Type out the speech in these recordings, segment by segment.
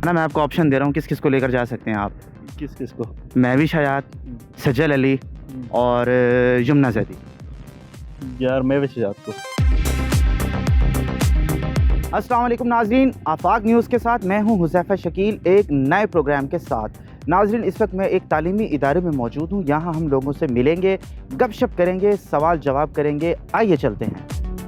ना, मैं आपको ऑप्शन दे रहा हूँ, किस किस को लेकर जा सकते हैं आप? किस किस को? महविश हयात, सजल अली और यमुना जैदी। यार मैं वैसे जात को। अस्सलाम वालेकुम नाजरीन, आफाक न्यूज़ के साथ मैं हूं हुज़ैफ़ा शकील एक नए प्रोग्राम के साथ। नाजरीन, इस वक्त मैं एक तालीमी इदारे में मौजूद हूं। यहां हम लोगों से मिलेंगे, गपशप करेंगे, सवाल जवाब करेंगे। आइए चलते हैं।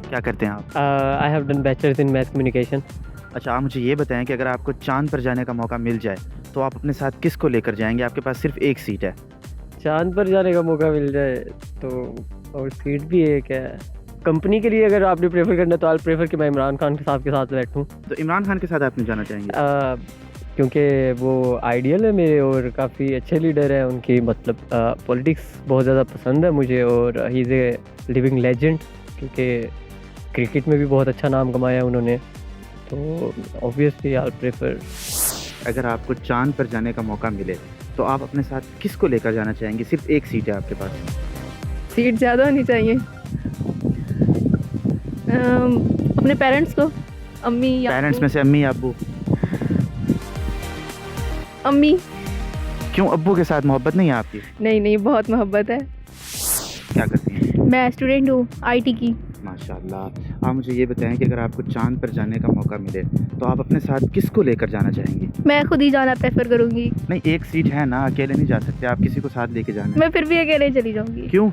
क्या करते हैं आप? I have done bachelors in math communication. अच्छा, आप मुझे ये बताएं कि अगर आपको चांद पर जाने का मौका मिल जाए तो आप अपने साथ किसको लेकर जाएंगे? आपके पास सिर्फ एक सीट है। चांद पर जाने का मौका मिल जाए तो, और सीट भी एक है कंपनी के लिए, अगर आपने प्रेफर करना तो आई प्रेफर कि मैं इमरान खान के साथ बैठूं। तो इमरान खान के साथ आप नहीं जाना चाहेंगे? क्योंकि वो आइडियल है मेरे और काफ़ी अच्छे लीडर हैं। उनकी मतलब पॉलिटिक्स बहुत ज़्यादा पसंद है मुझे और he is a living legend, क्योंकि क्रिकेट में भी बहुत अच्छा नाम कमाया उन्होंने। तो ऑब्वियसली आई प्रेफर। अगर आपको चांद पर जाने का मौका मिले तो आप अपने साथ किसको लेकर जाना चाहेंगे? सिर्फ एक सीट है आपके पास। सीट ज़्यादा होनी चाहिए। अपने पेरेंट्स को, अम्मी या पेरेंट्स में से अम्मी या अब्बू? अम्मी। क्यों, अब्बू के साथ मोहब्बत नहीं है आपकी? नहीं, बहुत मोहब्बत है। क्या करती हैं? मैं स्टूडेंट हूँ आईटी की। माशाल्लाह। आप मुझे ये बताएं कि अगर आपको चांद पर जाने का मौका मिले तो आप अपने साथ किसको लेकर जाना चाहेंगी? मैं खुद ही जाना प्रेफर करूँगी। नहीं, एक सीट है ना, अकेले नहीं जा सकते, आप किसी को साथ लेके जाना है। मैं फिर भी अकेले चली जाऊँगी। क्यों?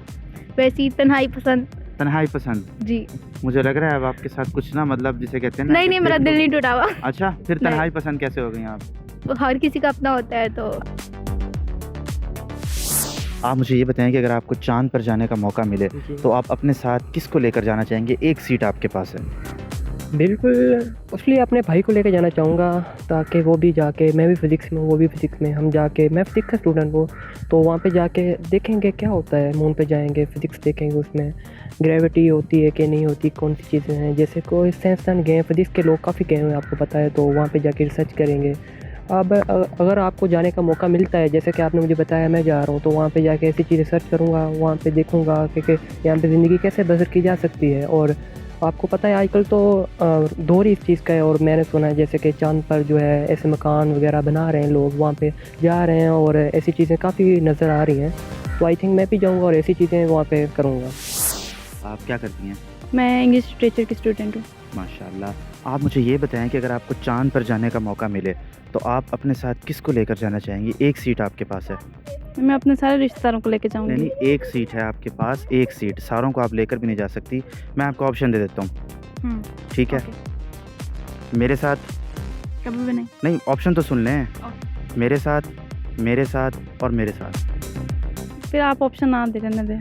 वैसी तन्हाई पसंद। तन्हाई पसंद? जी। मुझे लग रहा है अब आपके साथ कुछ ना, मतलब जिसे कहते हैं ना। नहीं, मेरा दिल नहीं टूटा हुआ। अच्छा, फिर नहीं। तन्हाई पसंद कैसे हो गई आप? हर किसी का अपना होता है। तो आप मुझे ये बताएं कि अगर आपको चांद पर जाने का मौका मिले तो आप अपने साथ किसको लेकर जाना चाहेंगे? एक सीट आपके पास है। बिल्कुल, उसलिए अपने भाई को लेकर जाना चाहूँगा ताकि वो भी जाके, मैं भी फिज़िक्स में, वो भी फिज़िक्स में, हम जाके, मैं फिज़िक्स का स्टूडेंट हूँ तो वहाँ पे जाके देखेंगे क्या होता है। मून पे जाएंगे, फिज़िक्स देखेंगे, उसमें ग्रेविटी होती है कि नहीं होती, कौन सी चीज़ें हैं। जैसे कोई साइंसदान गए, फिज़िक्स के लोग काफ़ी गए हुए हैं, आपको पता है, तो वहाँ पे जाके रिसर्च करेंगे। अब अगर आपको जाने का मौका मिलता है, जैसे कि आपने मुझे बताया, मैं जा रहा हूँ तो वहाँ पे जाके ऐसी चीज़ रिसर्च करूँगा, वहाँ पे देखूँगा कि यहाँ पे ज़िंदगी कैसे बसर की जा सकती है। और आपको पता है आजकल तो दौर ही इस चीज़ का है, और मैंने सुना है जैसे कि चांद पर जो है ऐसे मकान वगैरह बना रहे हैं लोग, वहाँ पे जा रहे हैं और ऐसी चीज़ें काफ़ी नज़र आ रही हैं। तो आई थिंक मैं भी जाऊँगा और ऐसी चीज़ें वहाँ पे करूँगा। आप क्या करती हैं? मैं इंग्लिश लिटरेचर की स्टूडेंट हूँ। माशाल्लाह। आप मुझे ये बताएं कि अगर आपको चांद पर जाने का मौका मिले तो आप अपने साथ किसको लेकर जाना चाहेंगी? एक सीट आपके पास है। मैं अपने सारे रिश्तेदारों को लेके नहीं जाऊँगी। नहीं, एक सीट है आपके पास, एक सीट। सारों को आप लेकर भी नहीं जा सकती। मैं आपको ऑप्शन दे देता हूँ, ठीक है? मेरे साथ? कभी भी नहीं। नहीं, ऑप्शन तो सुन लें। मेरे साथ, मेरे साथ और मेरे साथ। फिर आप ऑप्शन ना दे, रहने दें।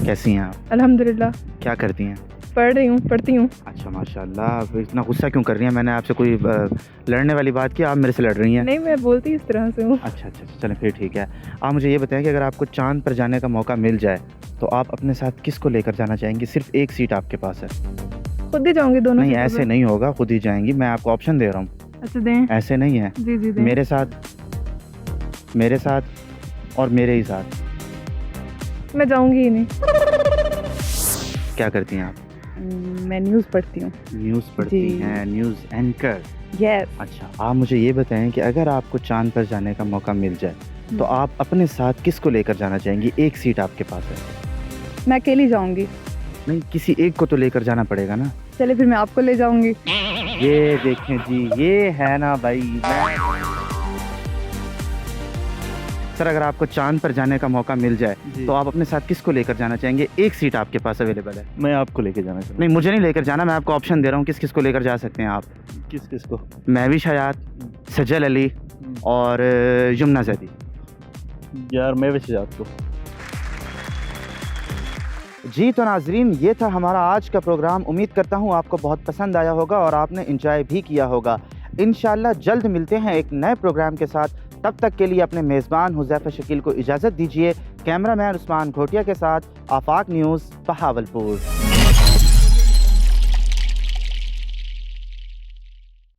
कैसी हैं आप? अल्हम्दुलिल्लाह। क्या करती हैं? पढ़ती हूँ। अच्छा, माशाल्लाह। अब इतना गुस्सा क्यों कर रही हैं? मैंने आपसे कोई लड़ने वाली बात की, आप मेरे से लड़ रही हैं? नहीं, मैं बोलती इस तरह से हूँ। अच्छा, चलें फिर ठीक है। आप मुझे ये बताएं कि अगर आपको चांद पर जाने का मौका मिल जाए तो आप अपने साथ किसको लेकर जाना चाहेंगी? सिर्फ एक सीट आपके पास है। खुद ही जाऊँगी दोनों। नहीं, ऐसे नहीं होगा, खुद ही जाएंगी। मैं आपको ऑप्शन दे रहा हूँ। अच्छा, दें। ऐसे नहीं है। जी दें। मेरे साथ और मेरे ही साथ। मैं जाऊँगी ही नहीं। क्या करती हैं आप? मैं न्यूज़ पढ़ती हूँ। न्यूज़ पढ़ती जी। हैं, न्यूज़ एंकर। यस। अच्छा, आप मुझे ये बताएं कि अगर आपको चांद पर जाने का मौका मिल जाए तो आप अपने साथ किसको लेकर जाना चाहेंगी? एक सीट आपके पास है। मैं अकेली जाऊँगी। नहीं, किसी एक को तो लेकर जाना पड़ेगा ना। चलिए फिर मैं आपको ले जाऊँगी। ये देखें जी, ये है ना भाई। सर, अगर आपको चांद पर जाने का मौका मिल जाए तो आप अपने साथ किसको लेकर जाना चाहेंगे? एक सीट आपके पास अवेलेबल है। मैं आपको लेके जाना चाहूँगा। नहीं, मुझे नहीं लेकर जाना, मैं आपको ऑप्शन दे रहा हूँ, किस किस को लेकर जा सकते हैं आप? किस किस को? महविश हयात, सजल अली और यमुना जैदी। यार मैं वैसे जात को। जी तो नाजरीन, ये था हमारा आज का प्रोग्राम। उम्मीद करता हूँ आपको बहुत पसंद आया होगा और आपने एंजॉय भी किया होगा। इंशाल्लाह जल्द मिलते हैं एक नए प्रोग्राम के साथ। तब तक के लिए अपने मेज़बान हुज़ैफ़ा शकील को इजाज़त दीजिए। कैमरामैन उस्मान घोटिया के साथ आफाक न्यूज़, बहावलपुर।